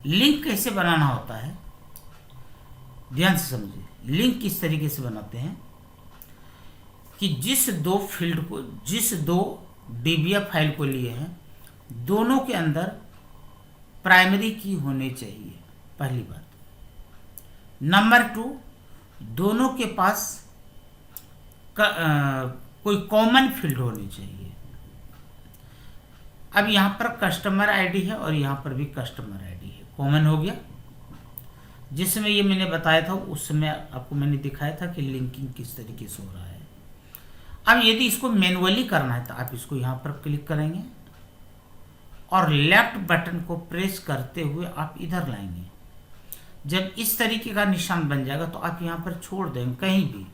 Link कैसे बनाना होता है, ध्यान से समझिए। लिंक किस तरीके से बनाते हैं कि जिस दो डीबीएफ फाइल को लिए हैं, दोनों के अंदर प्राइमरी की होनी चाहिए, पहली बात। नंबर 2, दोनों के पास कोई कॉमन फील्ड होनी चाहिए। अब यहाँ पर कस्टमर आईडी है और यहाँ पर भी कस्टमर आईडी है, कॉमन हो गया। जिसमें ये मैंने बताया था, उस समय आपको मैंने दिखाया था कि लिंकिंग किस तरीके से हो रहा है। अब यदि इसको मैनुअली करना है तो आप इसको यहाँ पर क्लिक करेंगे और लेफ्ट बटन को प्रेस करते हुए आप इधर लाएंगे। जब इस तरीके का निशान बन जाएगा तो आप यहाँ पर छोड़ देंगे, कहीं भी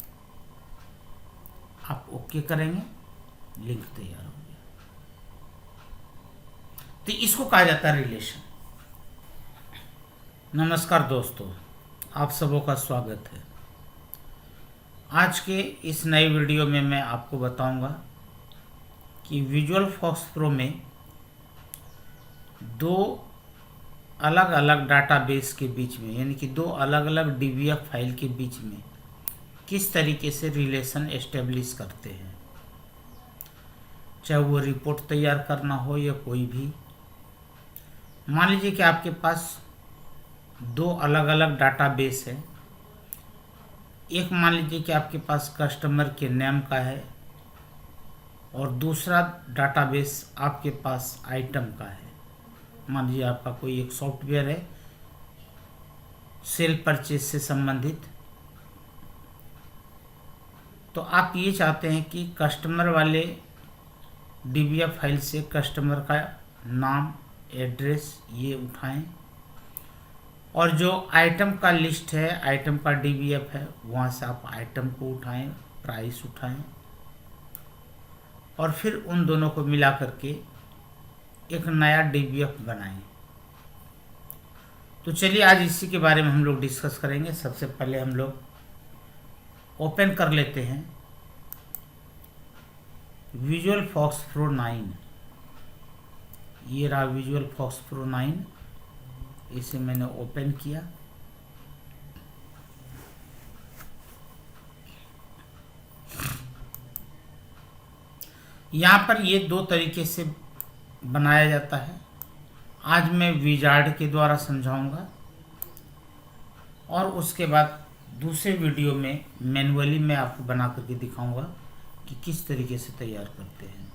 आप ओके करेंगे, लिंक तैयार हो गया। तो इसको कहा जाता है रिलेशन। नमस्कार दोस्तों, आप सबों का स्वागत है। आज के इस नए वीडियो में मैं आपको बताऊंगा कि विजुअल फॉक्स प्रो में दो अलग अलग डाटाबेस के बीच में, यानी कि दो अलग अलग डीबीएफ फाइल के बीच में किस तरीके से रिलेशन एस्टेब्लिश करते हैं, चाहे वो रिपोर्ट तैयार करना हो या कोई भी। मान लीजिए कि आपके पास दो अलग अलग डाटाबेस है। एक मान लीजिए कि आपके पास कस्टमर के नेम का है और दूसरा डाटाबेस आपके पास आइटम का है। मान लीजिए आपका कोई एक सॉफ्टवेयर है सेल परचेज से संबंधित, तो आप ये चाहते हैं कि कस्टमर वाले डीबीएफ फाइल से कस्टमर का नाम, एड्रेस ये उठाएं, और जो आइटम का लिस्ट है, आइटम का डीबीएफ है, वहाँ से आप आइटम को उठाएं, प्राइस उठाएं, और फिर उन दोनों को मिला करके एक नया डीबीएफ बनाएं। तो चलिए आज इसी के बारे में हम लोग डिस्कस करेंगे। सबसे पहले हम लोग ओपन कर लेते हैं विजुअल फॉक्स प्रो 9। ये रहा विजुअल फॉक्स प्रो 9, इसे मैंने ओपन किया। यहाँ पर ये दो तरीके से बनाया जाता है। आज मैं विजार्ड के द्वारा समझाऊंगा और उसके बाद दूसरे वीडियो में मैनुअली मैं आपको बना करके दिखाऊंगा कि किस तरीके से तैयार करते हैं।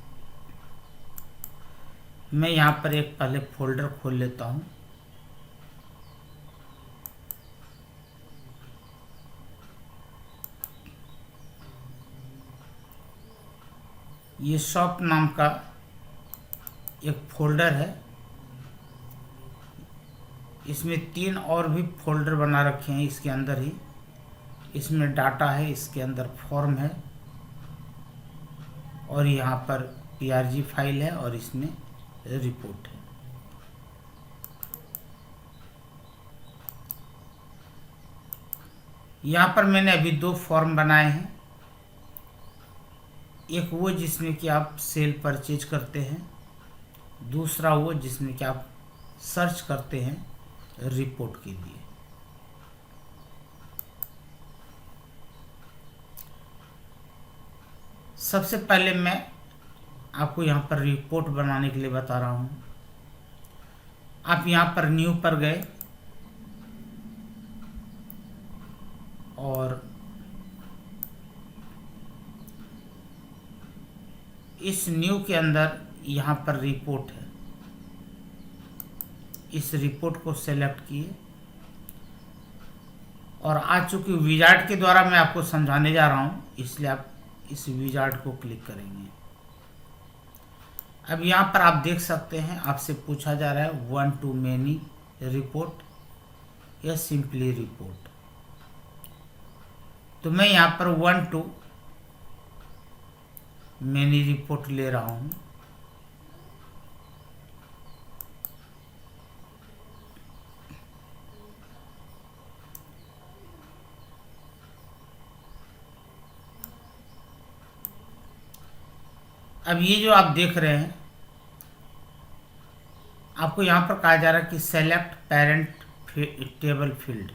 मैं यहाँ पर एक पहले फोल्डर खोल लेता हूँ। ये शॉप नाम का एक फोल्डर है। इसमें 3 और भी फोल्डर बना रखे हैं इसके अंदर ही। इसमें डाटा है, इसके अंदर फॉर्म है, और यहाँ पर पीआरजी फाइल है, और इसमें रिपोर्ट है। यहाँ पर मैंने अभी 2 फॉर्म बनाए हैं। एक वो जिसमें कि आप सेल परचेज करते हैं, दूसरा वो जिसमें कि आप सर्च करते हैं रिपोर्ट के लिए। सबसे पहले मैं आपको यहाँ पर रिपोर्ट बनाने के लिए बता रहा हूँ। आप यहाँ पर न्यू पर गए और इस न्यू के अंदर यहाँ पर रिपोर्ट है। इस रिपोर्ट को सेलेक्ट किए और आज चूंकि विजार्ड के द्वारा मैं आपको समझाने जा रहा हूँ, इसलिए आप इस विजार्ड को क्लिक करेंगे। अब यहाँ पर आप देख सकते हैं, आपसे पूछा जा रहा है 1 to many रिपोर्ट या सिंपली रिपोर्ट। तो मैं यहाँ पर 1 to many रिपोर्ट ले रहा हूँ। अब ये जो आप देख रहे हैं, आपको यहाँ पर कहा जा रहा है कि सेलेक्ट पेरेंट टेबल फील्ड,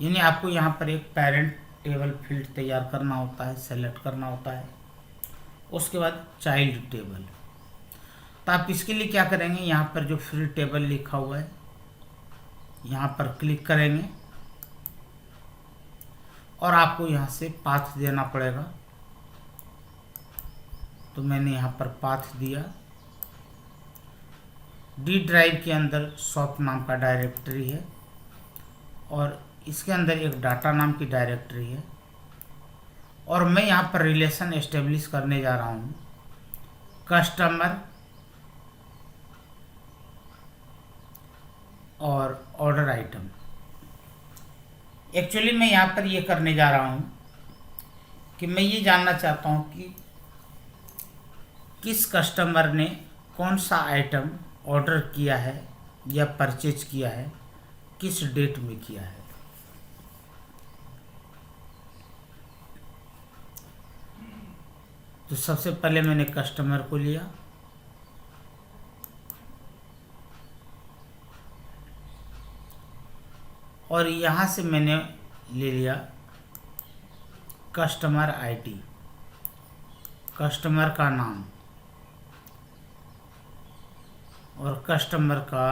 यानी आपको यहाँ पर एक पेरेंट टेबल फील्ड तैयार करना होता है, सेलेक्ट करना होता है। उसके बाद चाइल्ड टेबल, तो आप इसके लिए क्या करेंगे, यहाँ पर जो फ्री टेबल लिखा हुआ है यहाँ पर क्लिक करेंगे और आपको यहाँ से पाथ देना पड़ेगा। तो मैंने यहाँ पर पाथ दिया। डी ड्राइव के अंदर शॉप नाम का डायरेक्टरी है और इसके अंदर एक डाटा नाम की डायरेक्टरी है और मैं यहाँ पर रिलेशन एस्टेब्लिश करने जा रहा हूँ कस्टमर और ऑर्डर आइटम। एक्चुअली मैं यहाँ पर ये करने जा रहा हूँ कि मैं ये जानना चाहता हूँ कि किस कस्टमर ने कौन सा आइटम ऑर्डर किया है या परचेज किया है, किस डेट में किया है। तो सबसे पहले मैंने कस्टमर को लिया और यहाँ से मैंने ले लिया कस्टमर आईडी, कस्टमर का नाम और कस्टमर का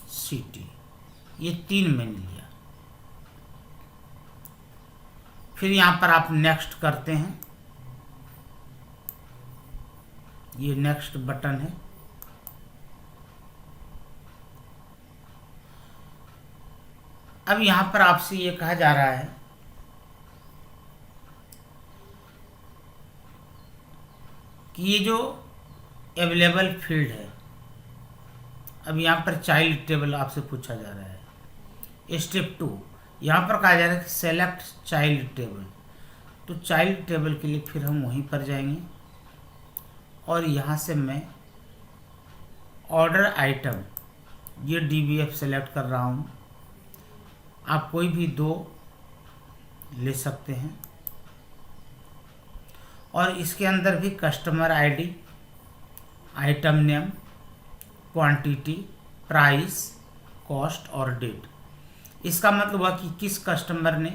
सिटी, ये 3 मैंने लिया। फिर यहाँ पर आप नेक्स्ट करते हैं, ये नेक्स्ट बटन है। अब यहाँ पर आपसे ये कहा जा रहा है कि ये जो अवेलेबल फील्ड है, अब यहाँ पर चाइल्ड टेबल आपसे पूछा जा रहा है। स्टेप 2 यहाँ पर कहा जा रहा है कि सेलेक्ट चाइल्ड टेबल। तो चाइल्ड टेबल के लिए फिर हम वहीं पर जाएंगे और यहाँ से मैं ऑर्डर आइटम, ये DBF सेलेक्ट कर रहा हूँ। आप कोई भी 2 ले सकते हैं और इसके अंदर भी customer ID, item name, quantity, price, cost और डेट। इसका मतलब हुआ कि किस कस्टमर ने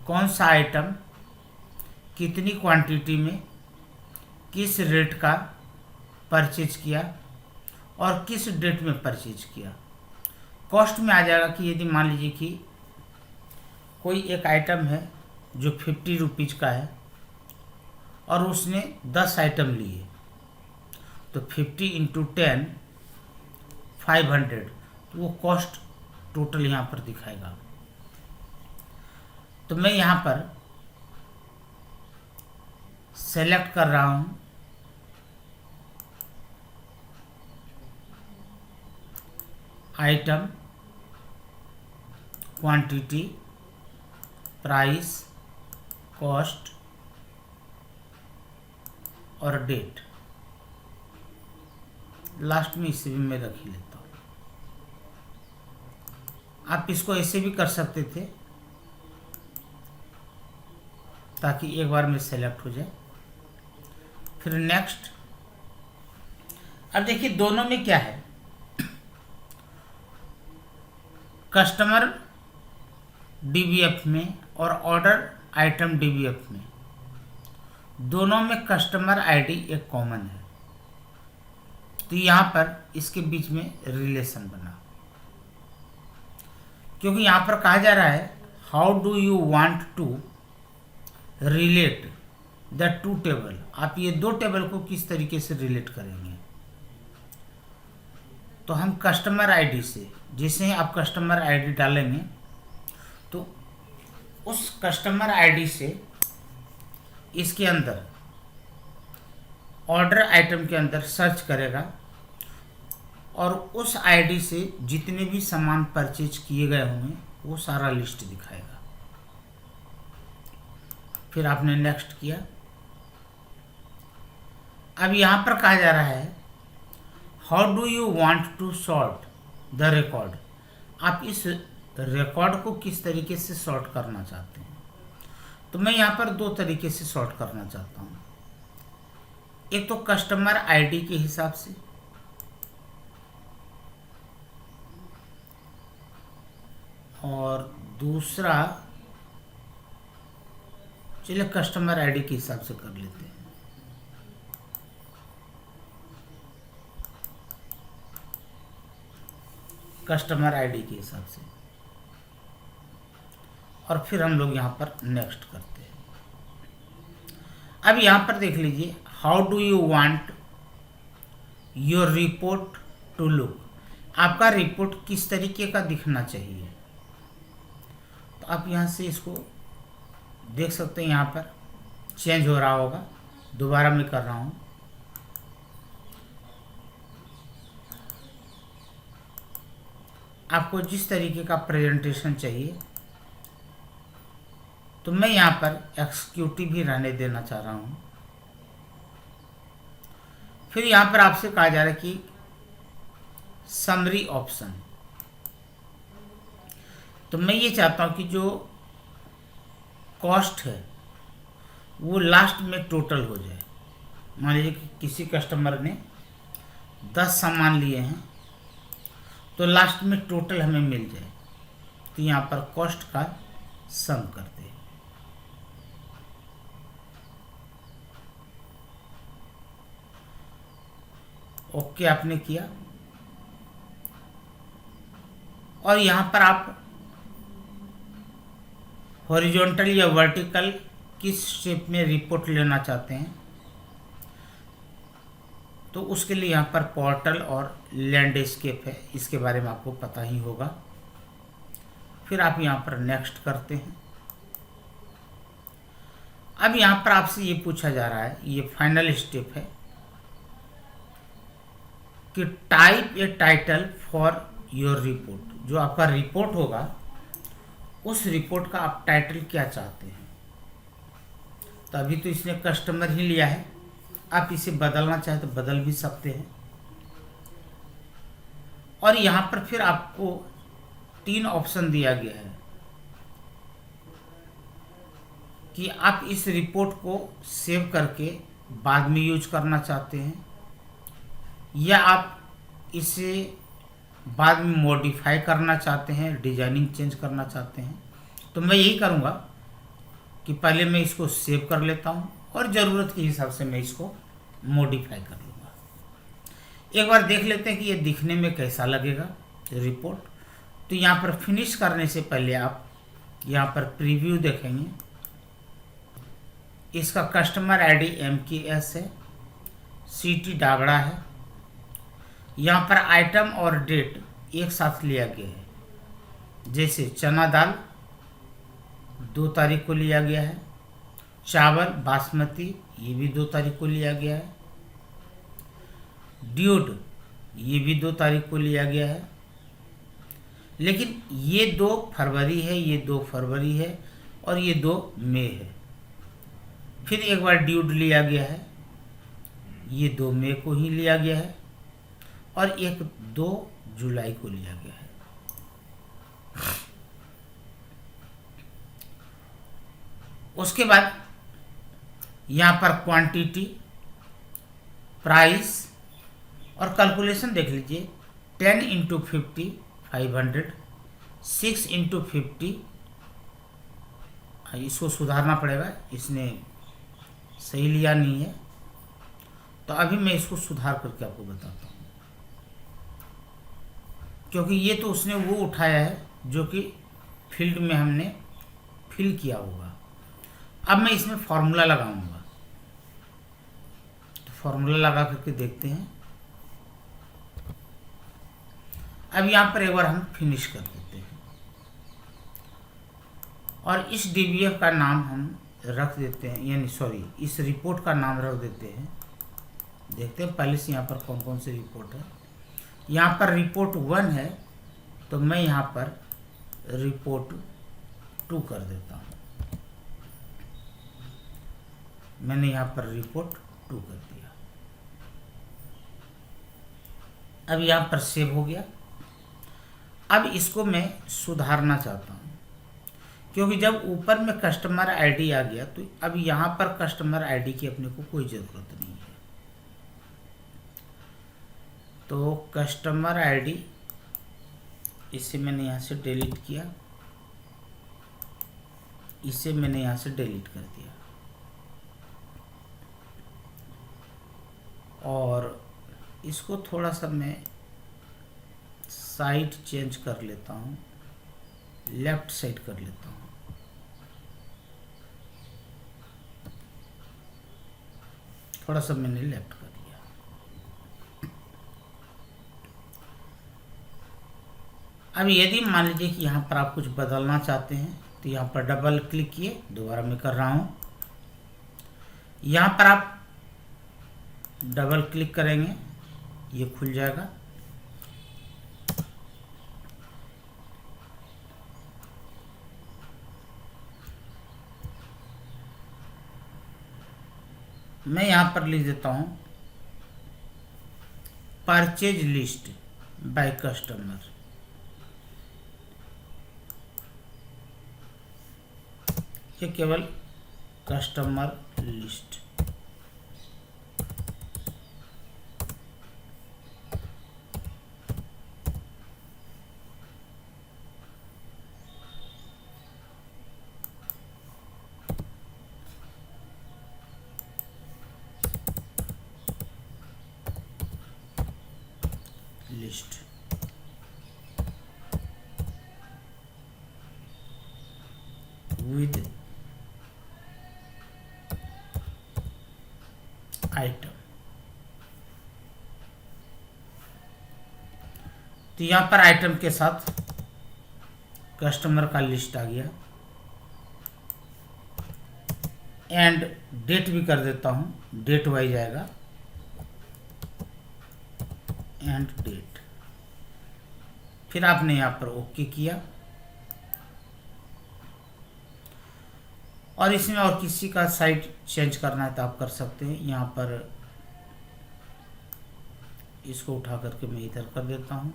कौन सा आइटम कितनी क्वांटिटी में किस रेट का परचेज किया और किस डेट में परचेज किया। कॉस्ट में आ जाएगा कि यदि मान लीजिए कि कोई एक आइटम है जो 50 रुपीज़ का है और उसने 10 आइटम लिए, तो 50 × 10 500, तो वो कॉस्ट टोटल यहाँ पर दिखाएगा। तो मैं यहाँ पर सेलेक्ट कर रहा हूँ आइटम, क्वांटिटी, प्राइस, कॉस्ट और डेट। लास्ट में इसे भी मैं रख ही लेता हूँ। आप इसको ऐसे भी कर सकते थे ताकि एक बार में सेलेक्ट हो जाए। फिर नेक्स्ट। अब देखिए दोनों में क्या है, कस्टमर DBF में और ऑर्डर आइटम DBF में, दोनों में कस्टमर आईडी एक कॉमन है। तो यहाँ पर इसके बीच में रिलेशन बना, क्योंकि यहाँ पर कहा जा रहा है how do you want to relate the 2 table. आप ये 2 टेबल को किस तरीके से रिलेट करेंगे। तो हम कस्टमर आईडी से, जैसे ही आप कस्टमर आईडी डालेंगे तो उस कस्टमर आईडी से इसके अंदर ऑर्डर आइटम के अंदर सर्च करेगा और उस आईडी से जितने भी सामान परचेज किए गए होंगे वो सारा लिस्ट दिखाएगा। फिर आपने नेक्स्ट किया। अब यहाँ पर कहा जा रहा है how do you want to sort the record. आप इस रिकॉर्ड को किस तरीके से सॉर्ट करना चाहते हैं। तो मैं यहाँ पर 2 तरीके से सॉर्ट करना चाहता हूँ। एक तो कस्टमर आईडी के हिसाब से, और दूसरा चलिए कस्टमर आईडी के हिसाब से कर लेते हैं। कस्टमर आईडी के हिसाब से, और फिर हम लोग यहाँ पर नेक्स्ट करते हैं। अब यहाँ पर देख लीजिए, how do you want your report to look, आपका रिपोर्ट किस तरीके का दिखना चाहिए। तो आप यहाँ से इसको देख सकते हैं, यहाँ पर चेंज हो रहा होगा। दोबारा मैं कर रहा हूँ। आपको जिस तरीके का प्रेजेंटेशन चाहिए, तो मैं यहाँ पर एग्जीक्यूटिव भी रहने देना चाह रहा हूँ। फिर यहाँ पर आपसे कहा जा रहा है कि समरी ऑप्शन, तो मैं ये चाहता हूँ कि जो कॉस्ट है वो लास्ट में टोटल हो जाए। मान लीजिए कि किसी कस्टमर ने 10 सामान लिए हैं, तो लास्ट में टोटल हमें मिल जाए। तो यहाँ पर कॉस्ट का सम करते हैं। ओके आपने किया, और यहाँ पर आप हॉरिजॉन्टल या वर्टिकल किस शेप में रिपोर्ट लेना चाहते हैं, तो उसके लिए यहाँ पर पोर्टल और लैंडस्केप है, इसके बारे में आपको पता ही होगा। फिर आप यहाँ पर नेक्स्ट करते हैं। अब यहाँ पर आपसे ये पूछा जा रहा है, ये फाइनल स्टेप है कि type A title for your report. जो आपका रिपोर्ट होगा, उस रिपोर्ट का आप टाइटल क्या चाहते हैं। तो अभी तो इसने कस्टमर ही लिया है, आप इसे बदलना चाहे तो बदल भी सकते हैं। और यहाँ पर फिर आपको 3 ऑप्शन दिया गया है कि आप इस रिपोर्ट को सेव करके बाद में यूज करना चाहते हैं, या आप इसे बाद में मॉडिफाई करना चाहते हैं, डिजाइनिंग चेंज करना चाहते हैं। तो मैं यही करूँगा कि पहले मैं इसको सेव कर लेता हूँ, और ज़रूरत के हिसाब से मैं इसको मॉडिफाई कर लूँगा। एक बार देख लेते हैं कि ये दिखने में कैसा लगेगा रिपोर्ट। तो यहाँ पर फिनिश करने से पहले आप यहाँ पर प्रीव्यू देखेंगे। इसका कस्टमर आईडी MKS है, CT डागड़ा है। यहाँ पर आइटम और डेट एक साथ लिया गया है। जैसे चना दाल 2 तारीख को लिया गया है, चावल बासमती ये भी 2 तारीख को लिया गया है, ड्यूड ये भी 2 तारीख को लिया गया है। लेकिन ये 2 फरवरी है, ये 2 फरवरी है, और ये 2 मई है। फिर एक बार ड्यूड लिया गया है, ये 2 मई को ही लिया गया है, और एक 2 जुलाई को लिया गया है। उसके बाद यहाँ पर क्वांटिटी, प्राइस और कैलकुलेशन देख लीजिए। 10 × 50 500, 6 × 50, इसको सुधारना पड़ेगा, इसने सही लिया नहीं है। तो अभी मैं इसको सुधार करके आपको बताता हूँ, क्योंकि ये तो उसने वो उठाया है जो कि फील्ड में हमने फिल किया होगा। अब मैं इसमें फॉर्मूला लगाऊंगा, तो फॉर्मूला लगा करके देखते हैं। अब यहाँ पर एक बार हम फिनिश कर देते हैं, और इस DBF का नाम हम रख देते हैं, यानी सॉरी इस रिपोर्ट का नाम रख देते हैं। देखते हैं पहले से यहाँ पर कौन कौन सी रिपोर्ट है। यहाँ पर रिपोर्ट 1 है, तो मैं यहाँ पर रिपोर्ट 2 कर देता हूँ। मैंने यहाँ पर रिपोर्ट 2 कर दिया। अब यहाँ पर सेव हो गया। अब इसको मैं सुधारना चाहता हूँ, क्योंकि जब ऊपर में कस्टमर आईडी आ गया, तो अब यहाँ पर कस्टमर आईडी की अपने को कोई ज़रूरत नहीं है। तो कस्टमर आईडी इसे मैंने यहाँ से डिलीट किया, इसे मैंने यहाँ से डिलीट कर दिया और इसको थोड़ा सा मैं साइड चेंज कर लेता हूँ, लेफ्ट साइड कर लेता हूँ। थोड़ा सा मैंने लेफ्ट कर दिया। अब यदि मान लीजिए कि यहाँ पर आप कुछ बदलना चाहते हैं तो यहाँ पर डबल क्लिक किए, दोबारा मैं कर रहा हूँ, यहाँ पर आप डबल क्लिक करेंगे, ये खुल जाएगा। मैं यहाँ पर लिख देता हूँ परचेज लिस्ट बाय कस्टमर। ये केवल customer list. List with item. तो यहाँ पर आइटम के साथ कस्टमर का लिस्ट आ गया। एंड डेट भी कर देता हूँ, डेट वाइज आएगा, एंड डेट। फिर आपने यहाँ पर ओके किया और इसमें और किसी का साइड चेंज करना है तो आप कर सकते हैं। यहाँ पर इसको उठा करके मैं इधर कर देता हूँ।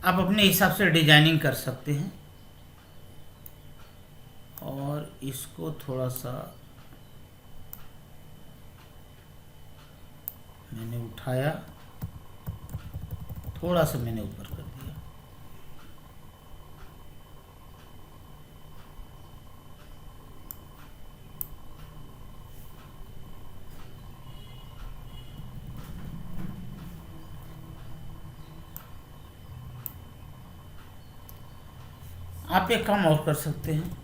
आप अपने हिसाब से डिजाइनिंग कर सकते हैं और इसको थोड़ा सा मैंने उठाया, थोड़ा सा मैंने ऊपर कर दिया। आप एक काम और कर सकते हैं,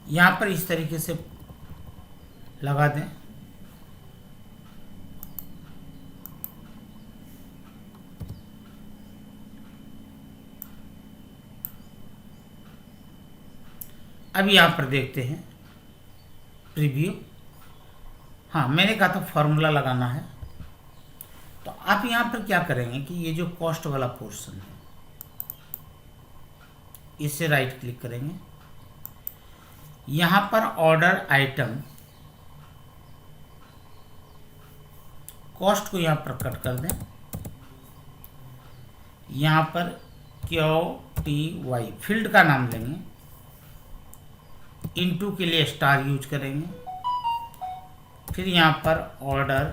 यहाँ पर इस तरीके से लगा दें। अब यहाँ पर देखते हैं प्रीव्यू। हाँ, मैंने कहा था फॉर्मूला लगाना है, तो आप यहाँ पर क्या करेंगे कि ये जो कॉस्ट वाला पोर्शन है इसे राइट क्लिक करेंगे, यहाँ पर ऑर्डर आइटम कॉस्ट को यहाँ पर कट कर दें। यहाँ पर QTY फील्ड का नाम लेंगे, इनटू के लिए स्टार यूज करेंगे, फिर यहाँ पर ऑर्डर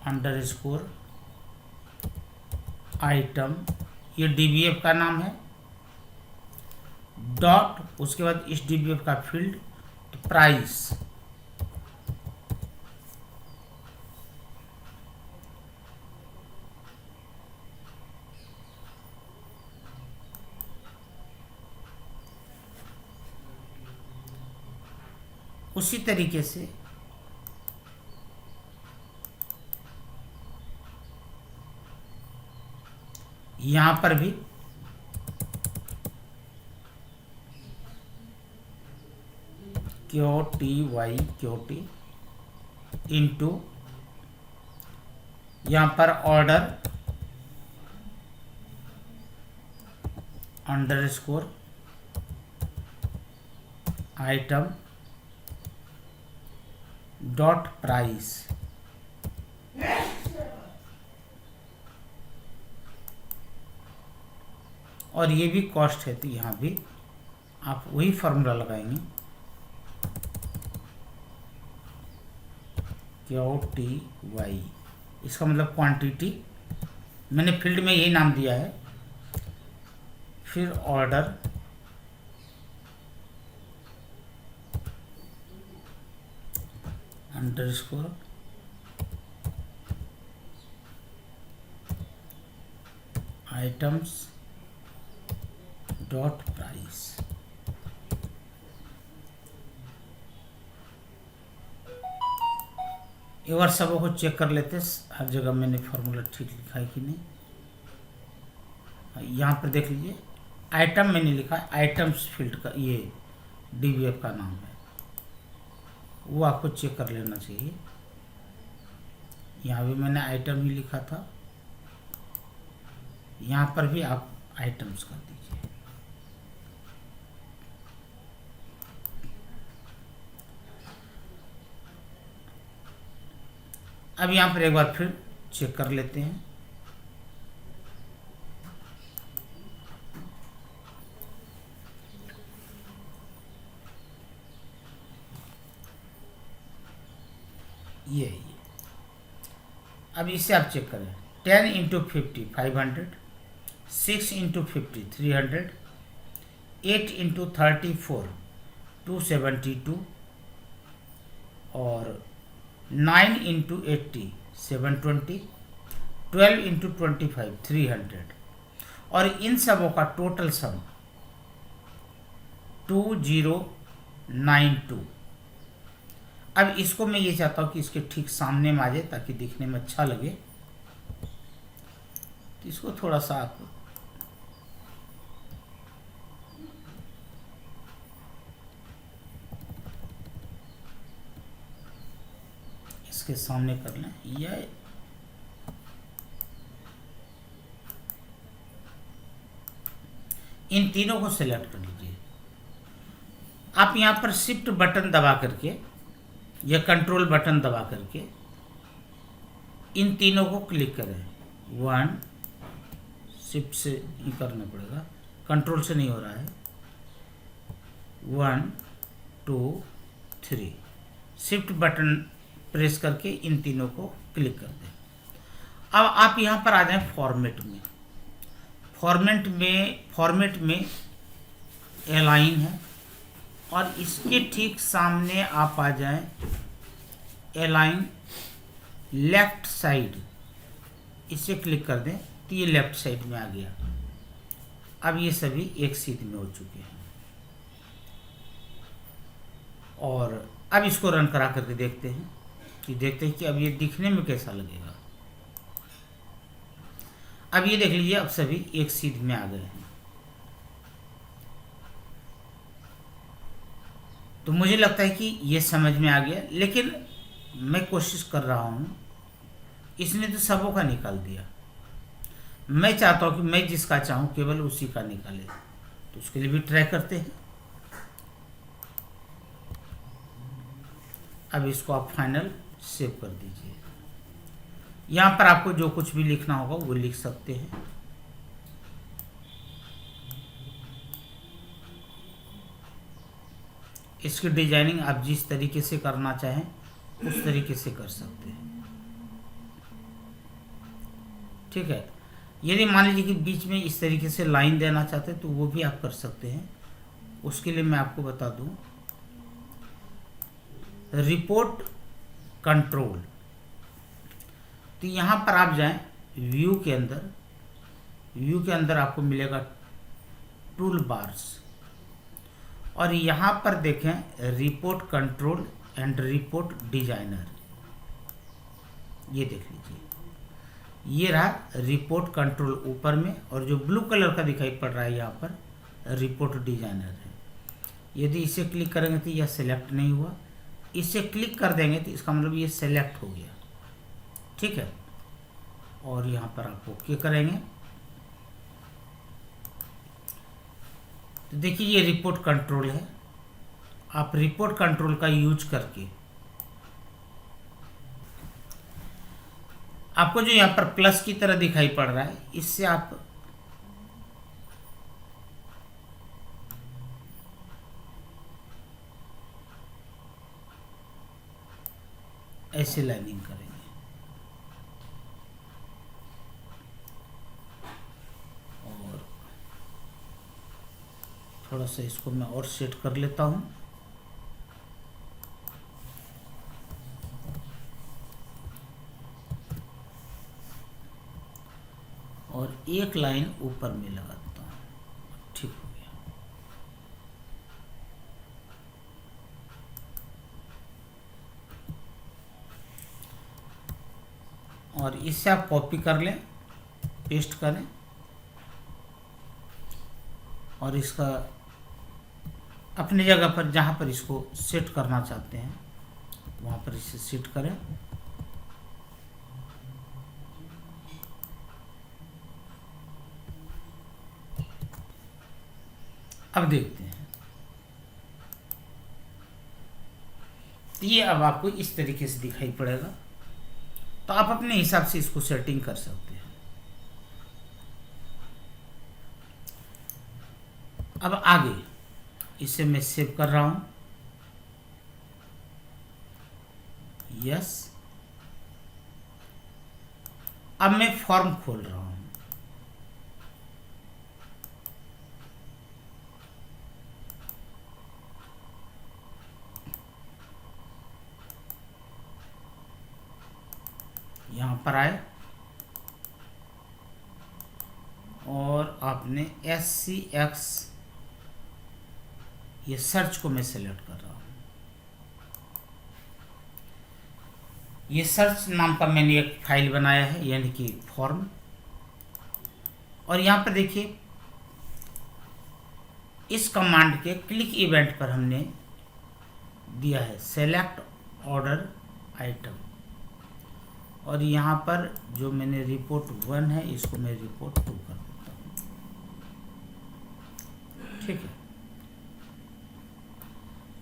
अंडरस्कोर आइटम, ये DBF का नाम है, डॉट, उसके बाद इस DBF का फील्ड तो प्राइस, उसी तरीके से यहां पर भी QTY इंटू यहां पर order underscore item dot price, और ये भी कॉस्ट है, तो यहाँ भी आप वही फॉर्मूला लगाएंगे, QTY, इसका मतलब क्वांटिटी, मैंने फील्ड में यही नाम दिया है। फिर order underscore items dot price. एक बार सब को चेक कर लेते हैं हर जगह मैंने फॉर्मूला ठीक लिखा है कि नहीं। यहाँ पर देख लीजिए, आइटम मैंने लिखा है, आइटम्स फील्ड का ये DBF का नाम है, वो आपको चेक कर लेना चाहिए। यहाँ भी मैंने आइटम ही लिखा था, यहाँ पर भी आप आइटम्स कर दीजिए। अब यहाँ पर एक बार फिर चेक कर लेते हैं। ये अब इसे आप चेक करें, 10 इंटू 50 500, 6 इंटू 50 300, 8 इंटू 34 272, और 9 इंटू 80 720, 12 इंटू 25 300, और इन सबों का टोटल सम 2092। अब इसको मैं ये चाहता हूँ कि इसके ठीक सामने में आ जाए ताकि दिखने में अच्छा लगे, तो इसको थोड़ा सा आप इसके सामने कर लें, या इन तीनों को सिलेक्ट कर लीजिए। आप यहाँ पर शिफ्ट बटन दबा करके या कंट्रोल बटन दबा करके इन तीनों को क्लिक करें। 1, शिफ्ट से ही करना पड़ेगा, कंट्रोल से नहीं हो रहा है। 1 2 3, शिफ्ट बटन प्रेस करके इन तीनों को क्लिक कर दें। अब आप यहाँ पर आ जाएं फॉर्मेट में। फॉर्मेट में अलाइन है, और इसके ठीक सामने आप आ जाएं अलाइन लेफ्ट साइड, इसे क्लिक कर दें तो ये लेफ्ट साइड में आ गया। अब ये सभी एक सीध में हो चुके हैं, और अब इसको रन करा करके देखते हैं कि अब ये दिखने में कैसा लगेगा। अब ये देख लीजिए, अब सभी एक सीध में आ गए हैं। तो मुझे लगता है कि ये समझ में आ गया, लेकिन मैं कोशिश कर रहा हूँ, इसने तो सबों का निकाल दिया। मैं चाहता हूँ कि मैं जिसका चाहूँ केवल उसी का निकाले, तो उसके लिए भी ट्राई करते हैं। अब इसको आप फाइनल सेव कर दीजिए। यहाँ पर आपको जो कुछ भी लिखना होगा वो लिख सकते हैं। इसकी डिजाइनिंग आप जिस तरीके से करना चाहें उस तरीके से कर सकते हैं। ठीक है, यदि मान लीजिए कि बीच में इस तरीके से लाइन देना चाहते हैं तो वो भी आप कर सकते हैं। उसके लिए मैं आपको बता दूं, रिपोर्ट कंट्रोल, तो यहाँ पर आप जाएं व्यू के अंदर आपको मिलेगा टूल बार्स, और यहाँ पर देखें report control and report designer. ये देख लीजिए, ये रहा रिपोर्ट कंट्रोल ऊपर में, और जो ब्लू कलर का दिखाई पड़ रहा है यहाँ पर रिपोर्ट डिजाइनर है। यदि इसे क्लिक करेंगे तो यह सिलेक्ट नहीं हुआ, इसे क्लिक कर देंगे तो इसका मतलब ये सिलेक्ट हो गया। ठीक है, और यहाँ पर आप ओके करेंगे तो देखिए ये रिपोर्ट कंट्रोल है, आप रिपोर्ट कंट्रोल का यूज करके आपको जो यहाँ पर प्लस की तरह दिखाई पड़ रहा है, इससे आप ऐसे लाइनिंग करेंगे। और थोड़ा सा इसको मैं और सेट कर लेता हूँ। और एक लाइन ऊपर में लगाता हूँ। ठीक हो गया। और इससे आप कॉपी कर लें, पेस्ट करें और इसका अपनी जगह पर जहाँ पर इसको सेट करना चाहते हैं वहाँ पर इसे सेट करें। अब देखते हैं, तो ये अब आपको इस तरीके से दिखाई पड़ेगा। तो आप अपने हिसाब से इसको सेटिंग कर सकते हैं। अब आगे इसे मैं सेव कर रहा हूं। यस, अब मैं फॉर्म खोल रहा हूं। यहां पर आए और आपने SCX, ये सर्च को मैं सेलेक्ट कर रहा हूं। ये सर्च नाम का मैंने एक फाइल बनाया है, यानी कि फॉर्म। और यहां पर देखिए, इस कमांड के क्लिक इवेंट पर हमने दिया है सेलेक्ट ऑर्डर आइटम। और यहाँ पर जो मैंने रिपोर्ट 1 है, इसको मैं रिपोर्ट 2 कर देता हूँ। ठीक है।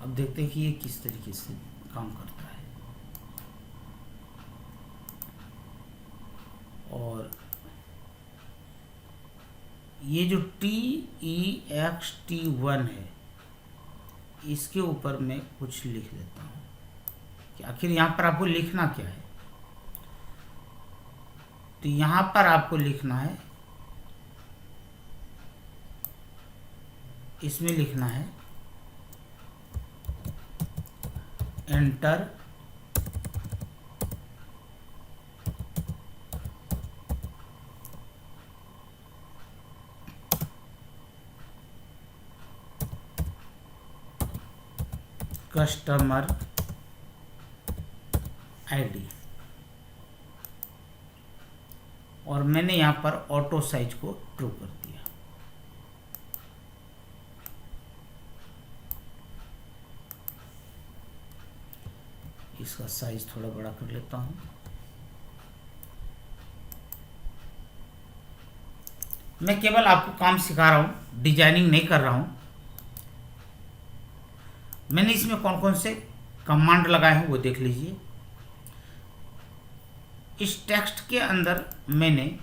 अब देखते हैं कि ये किस तरीके से काम करता है। और ये जो TEXT1 है, इसके ऊपर मैं कुछ लिख देता हूँ कि आखिर यहाँ पर आपको लिखना क्या है। तो यहाँ पर आपको लिखना है, इसमें लिखना है एंटर कस्टमर आईडी। और मैंने यहाँ पर ऑटो साइज को ट्रू कर दिया। इसका साइज थोड़ा बड़ा कर लेता हूँ। मैं केवल आपको काम सिखा रहा हूँ, डिजाइनिंग नहीं कर रहा हूँ। मैंने इसमें कौन कौन से कमांड लगाए हैं वो देख लीजिए। इस टेक्स्ट के अंदर मैंने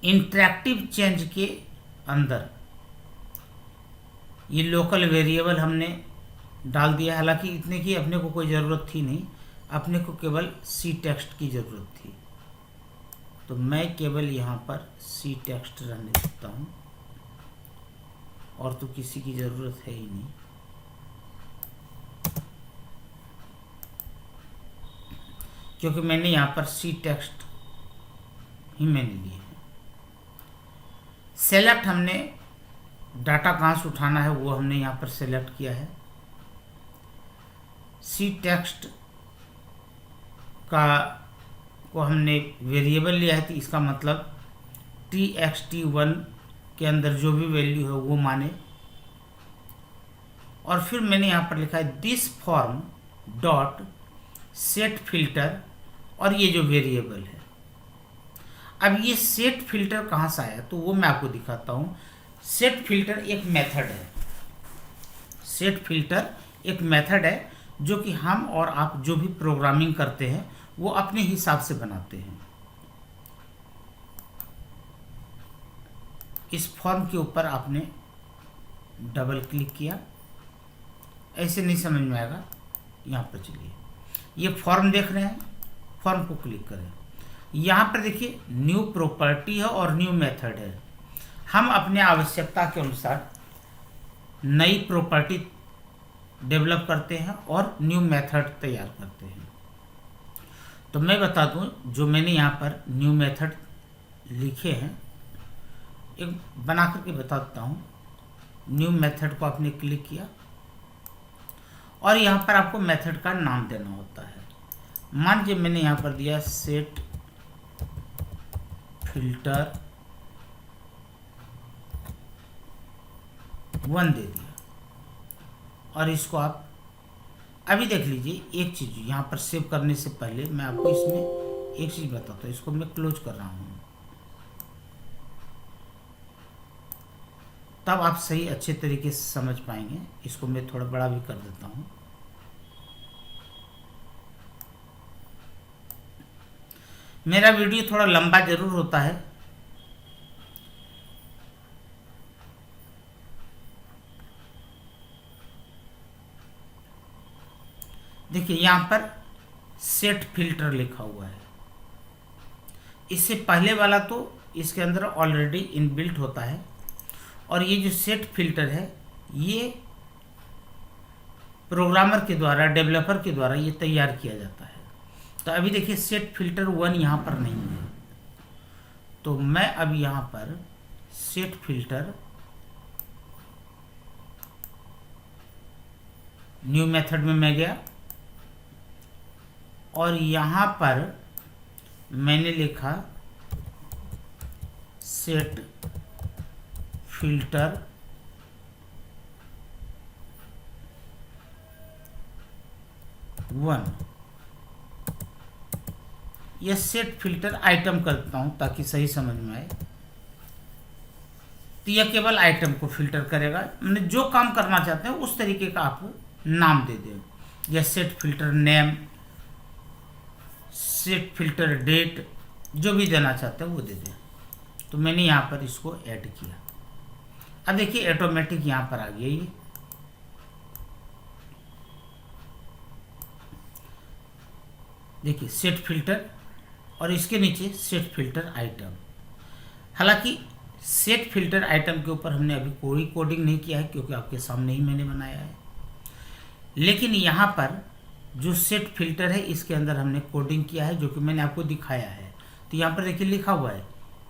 इंटरैक्टिव चेंज के अंदर ये लोकल वेरिएबल हमने डाल दिया। हालांकि इतने की अपने को कोई ज़रूरत थी नहीं, अपने को केवल सी टेक्स्ट की ज़रूरत थी। तो मैं केवल यहाँ पर सी टेक्स्ट रहने देता हूँ, और तो किसी की ज़रूरत है ही नहीं। क्योंकि मैंने यहाँ पर सी टेक्स्ट ही मैंने लिए है। सेलेक्ट, हमने डाटा कहाँ से उठाना है वो हमने यहाँ पर सेलेक्ट किया है। सी टेक्स्ट का को हमने वेरिएबल लिया है, तो इसका मतलब TXT1 के अंदर जो भी वैल्यू है वो माने। और फिर मैंने यहाँ पर लिखा है this form dot set filter, और ये जो वेरिएबल है। अब ये सेट फिल्टर कहाँ से आया, तो वो मैं आपको दिखाता हूँ। सेट फिल्टर एक मेथड है। सेट फिल्टर एक मेथड है जो कि हम और आप जो भी प्रोग्रामिंग करते हैं वो अपने हिसाब से बनाते हैं। इस फॉर्म के ऊपर आपने डबल क्लिक किया, ऐसे नहीं समझ में आएगा, यहाँ पर चलिए, ये फॉर्म देख रहे हैं, फॉर्म को क्लिक करें। यहाँ पर देखिए न्यू प्रॉपर्टी है और न्यू मेथड है। हम अपने आवश्यकता के अनुसार नई प्रॉपर्टी डेवलप करते हैं और न्यू मेथड तैयार करते हैं। तो मैं बता दूं, जो मैंने यहाँ पर न्यू मेथड लिखे हैं, एक बना करके बताता हूँ। न्यू मेथड को आपने क्लिक किया और यहाँ पर आपको मेथड का नाम देना होता है। मान लीजिए मैंने यहाँ पर दिया सेट फिल्टर 1 दे दिया, और इसको आप अभी देख लीजिए। एक चीज़ यहाँ पर सेव करने से पहले मैं आपको इसमें एक चीज़ बताता हूँ। इसको मैं क्लोज कर रहा हूँ, तब आप सही अच्छे तरीके से समझ पाएंगे। इसको मैं थोड़ा बड़ा भी कर देता हूँ। मेरा वीडियो थोड़ा लंबा जरूर होता है, देखिए यहाँ पर सेट फिल्टर लिखा हुआ है। इससे पहले वाला तो इसके अंदर ऑलरेडी इनबिल्ट होता है, और ये जो सेट फिल्टर है ये प्रोग्रामर के द्वारा, डेवलपर के द्वारा ये तैयार किया जाता है। तो अभी देखिए सेट फिल्टर 1 यहाँ पर नहीं है, तो मैं अब यहाँ पर सेट फिल्टर न्यू मेथड में मैं गया और यहाँ पर मैंने लिखा सेट फिल्टर 1। यह सेट फिल्टर आइटम करता हूँ ताकि सही समझ में आए। तो यह केवल आइटम को फिल्टर करेगा, मैंने जो काम करना चाहते हैं उस तरीके का आप नाम दे दें। यह set filter name, set filter date, जो भी देना चाहते हैं वो दे दें। तो मैंने यहाँ पर इसको ऐड किया। अब देखिए ऑटोमेटिक यहाँ पर आ गया ये। देखिए सेट फिल्टर और इसके नीचे सेट फिल्टर आइटम। हालांकि सेट फिल्टर आइटम के ऊपर हमने अभी कोई कोडिंग नहीं किया है क्योंकि आपके सामने ही मैंने बनाया है, लेकिन यहाँ पर जो सेट फिल्टर है इसके अंदर हमने कोडिंग किया है जो कि मैंने आपको दिखाया है। तो यहाँ पर देखिए लिखा हुआ है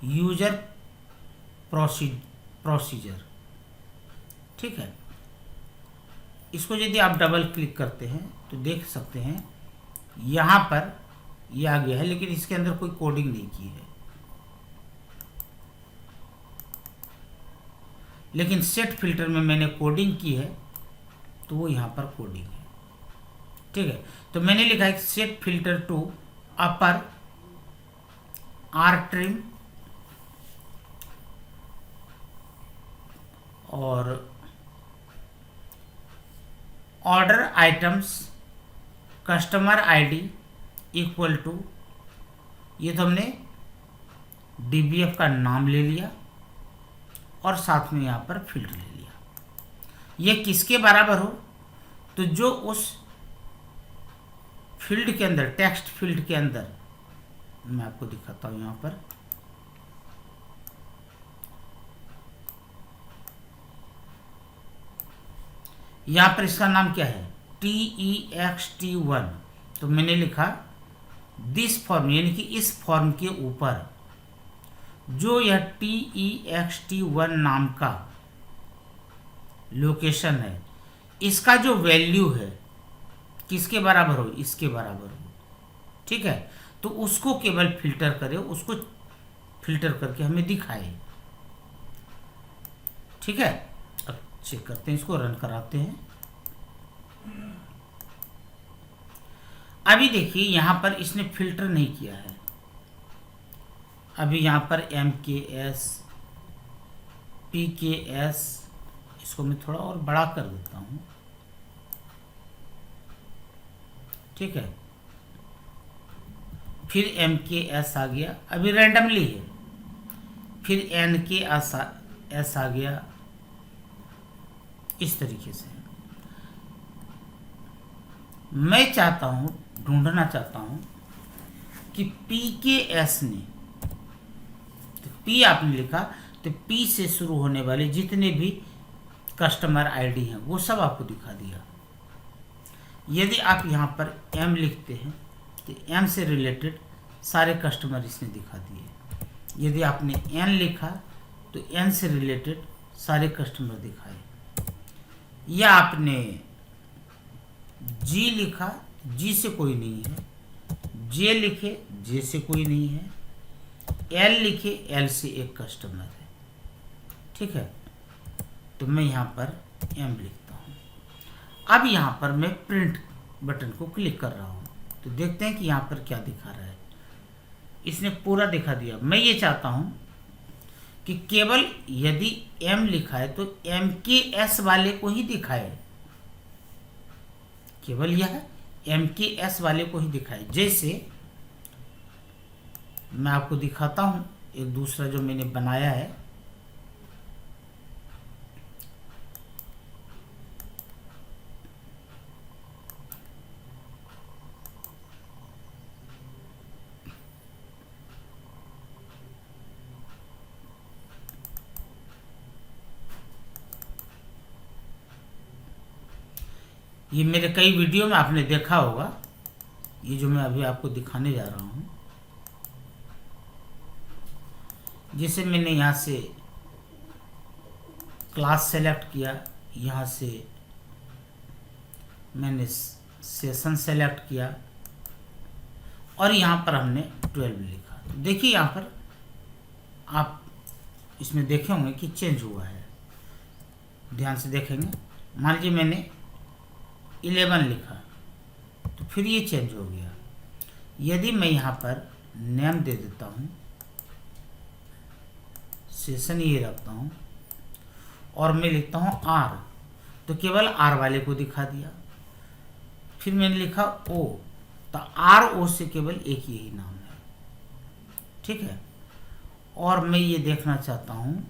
यूजर प्रोसीजर, ठीक है। इसको यदि आप डबल क्लिक करते हैं तो देख सकते हैं यहाँ पर यह आ गया है, लेकिन इसके अंदर कोई कोडिंग नहीं की है। लेकिन सेट फिल्टर में मैंने कोडिंग की है, तो वो यहाँ पर कोडिंग है, ठीक है। तो मैंने लिखा है set filter to upper R trim और order items customer ID equal to, ये तो हमने डीबीएफ का नाम ले लिया और साथ में यहाँ पर फील्ड ले लिया। ये किसके बराबर हो, तो जो उस फील्ड के अंदर, टेक्स्ट फील्ड के अंदर, मैं आपको दिखाता हूँ यहाँ पर। यहाँ पर इसका नाम क्या है, TEXT1। तो मैंने लिखा दिस फॉर्म, यानी कि इस फॉर्म के ऊपर जो यह TEXT1 नाम का लोकेशन है, इसका जो वैल्यू है किसके बराबर हो, इसके बराबर हो, ठीक है। तो उसको केवल फिल्टर करे, उसको फिल्टर करके हमें दिखाए, ठीक है। अब चेक करते हैं, इसको रन कराते हैं। अभी देखिए यहाँ पर इसने फिल्टर नहीं किया है। अभी यहाँ पर MKS PKS इसको मैं थोड़ा और बड़ा कर देता हूँ, ठीक है। फिर MKS आ गया, अभी रैंडमली है। फिर NKS आ गया, इस तरीके से। मैं चाहता हूँ, ढूंढना चाहता हूँ कि PKS ने, तो P आपने लिखा, तो P से शुरू होने वाले जितने भी कस्टमर आईडी हैं वो सब आपको दिखा दिया। यदि आप यहाँ पर M लिखते हैं तो M से रिलेटेड सारे कस्टमर इसने दिखा दिए। यदि आपने N लिखा तो N से रिलेटेड सारे कस्टमर दिखाए। या आपने G लिखा, G से कोई नहीं है। J लिखे, J से कोई नहीं है। L लिखे, L से एक कस्टमर है, ठीक है। तो मैं यहाँ पर M लिखता हूँ। अब यहाँ पर मैं प्रिंट बटन को क्लिक कर रहा हूँ, तो देखते हैं कि यहाँ पर क्या दिखा रहा है। इसने पूरा दिखा दिया। मैं ये चाहता हूँ कि केवल यदि M लिखा है तो MKS वाले को ही दिखाए, केवल यह MKS वाले को ही दिखाए। जैसे मैं आपको दिखाता हूँ एक दूसरा जो मैंने बनाया है। ये मेरे कई वीडियो में आपने देखा होगा, ये जो मैं अभी आपको दिखाने जा रहा हूँ। जैसे मैंने यहाँ से क्लास सेलेक्ट किया, यहाँ से मैंने सेशन सेलेक्ट किया और यहाँ पर हमने 12 लिखा। तो देखिए यहाँ पर आप इसमें देखे होंगे कि चेंज हुआ है, ध्यान से देखेंगे। मान लीजिए मैंने 11 लिखा तो फिर ये चेंज हो गया। यदि मैं यहाँ पर नेम दे देता हूँ, सेशन ये रखता हूँ और मैं लिखता हूँ R, तो केवल R वाले को दिखा दिया। फिर मैंने लिखा O, तो RO से केवल एक यही नाम है, ठीक है। और मैं ये देखना चाहता हूँ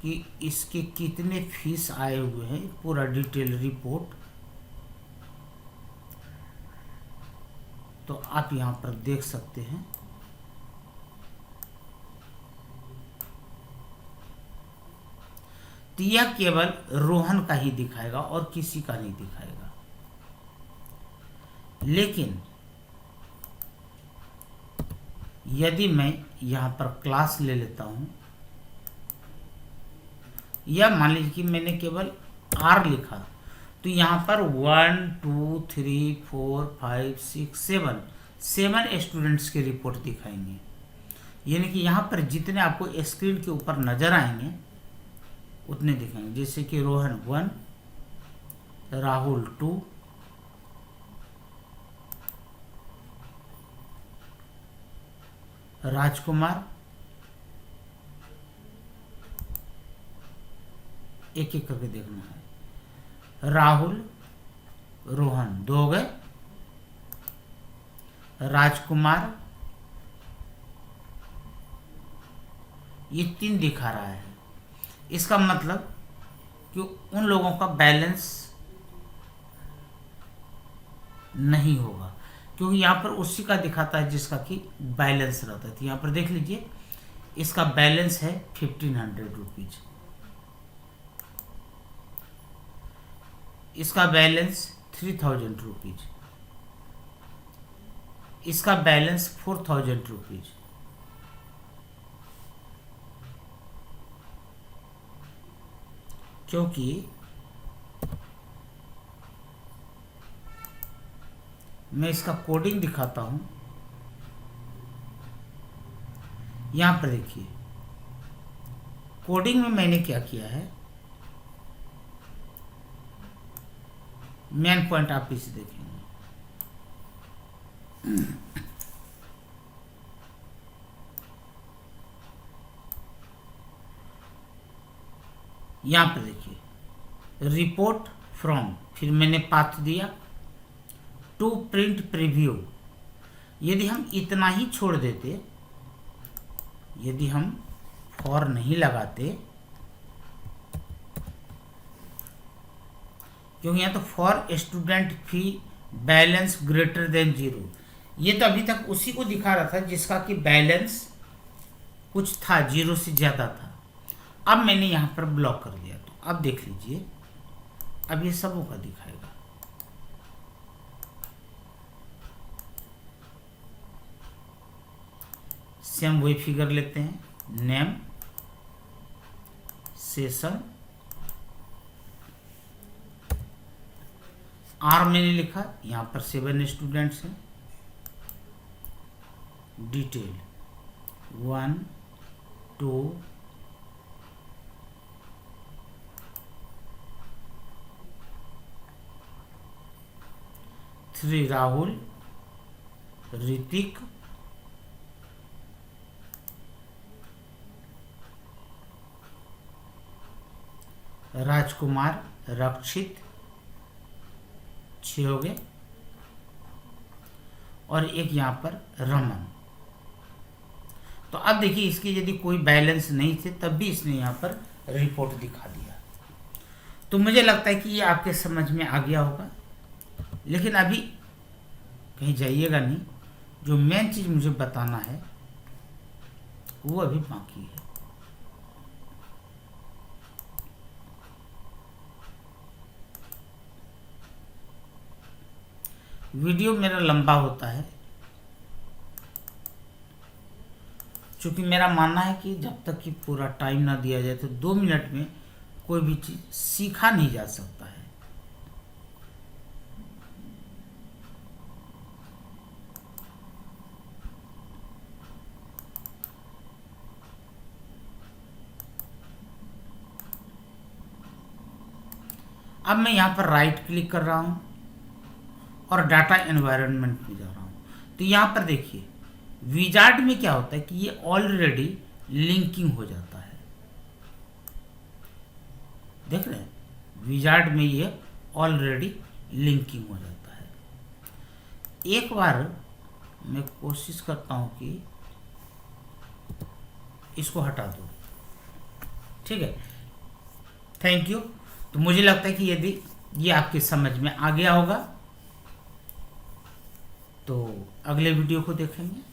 कि इसके कितने फीस आए हुए हैं, पूरा डिटेल रिपोर्ट। तो आप यहाँ पर देख सकते हैं। तो यह केवल रोहन का ही दिखाएगा और किसी का नहीं दिखाएगा। लेकिन यदि मैं यहाँ पर क्लास ले लेता हूँ, या मान लीजिए कि मैंने केवल R लिखा, तो यहाँ पर 1 2 3 4 5 6 7 स्टूडेंट्स की रिपोर्ट दिखाएंगे। यानी कि यहाँ पर जितने आपको स्क्रीन के ऊपर नजर आएंगे उतने दिखाएंगे। जैसे कि रोहन 1, राहुल 2, राजकुमार, एक एक करके देखना है। राहुल, रोहन 2 हो गए, राजकुमार ये 3 दिखा रहा है। इसका मतलब कि उन लोगों का बैलेंस नहीं होगा, क्योंकि यहाँ पर उसी का दिखाता है जिसका कि बैलेंस रहता है। तो यहाँ पर देख लीजिए, इसका बैलेंस है 1500 रुपीज, इसका बैलेंस 3000 रुपीज, इसका बैलेंस 4000 रुपीज। क्योंकि मैं इसका कोडिंग दिखाता हूं। यहां पर देखिए, कोडिंग में मैंने क्या किया है, मेन पॉइंट आप इसे देखेंगे। यहाँ पर देखिए रिपोर्ट फ्रॉम, फिर मैंने पाथ दिया टू प्रिंट प्रीव्यू। यदि हम इतना ही छोड़ देते, यदि हम फॉर नहीं लगाते, क्योंकि यहाँ तो for student fee balance greater than 0, ये तो अभी तक उसी को दिखा रहा था जिसका कि बैलेंस कुछ था, 0 से ज़्यादा था। अब मैंने यहाँ पर ब्लॉक कर दिया, तो अब देख लीजिए, अब ये सबों का दिखाएगा। सेम वही फिगर लेते हैं, नेम, सेशन, आर मैंने लिखा, यहाँ पर 7 स्टूडेंट्स हैं, डिटेल 1 2 3 राहुल, ऋतिक, राजकुमार, रक्षित, 6 हो गए, और एक यहाँ पर रमन। तो अब देखिए इसकी यदि कोई बैलेंस नहीं थे तब भी इसने यहाँ पर रिपोर्ट दिखा दिया। तो मुझे लगता है कि ये आपके समझ में आ गया होगा, लेकिन अभी कहीं जाइएगा नहीं, जो मेन चीज़ मुझे बताना है वो अभी बाकी है। वीडियो मेरा लंबा होता है, क्योंकि मेरा मानना है कि जब तक कि पूरा टाइम ना दिया जाए तो 2 मिनट में कोई भी चीज़ सीखा नहीं जा सकता है। अब मैं यहाँ पर राइट क्लिक कर रहा हूँ और डाटा एनवायरनमेंट में जा रहा हूँ। तो यहाँ पर देखिए विजार्ड में क्या होता है कि ये ऑलरेडी लिंकिंग हो जाता है, देख रहे हैं, विजार्ड में ये ऑलरेडी लिंकिंग हो जाता है। एक बार मैं कोशिश करता हूँ कि इसको हटा दूँ, ठीक है, थैंक यू। तो मुझे लगता है कि यदि ये आपके समझ में आ गया होगा तो अगले वीडियो को देखेंगे।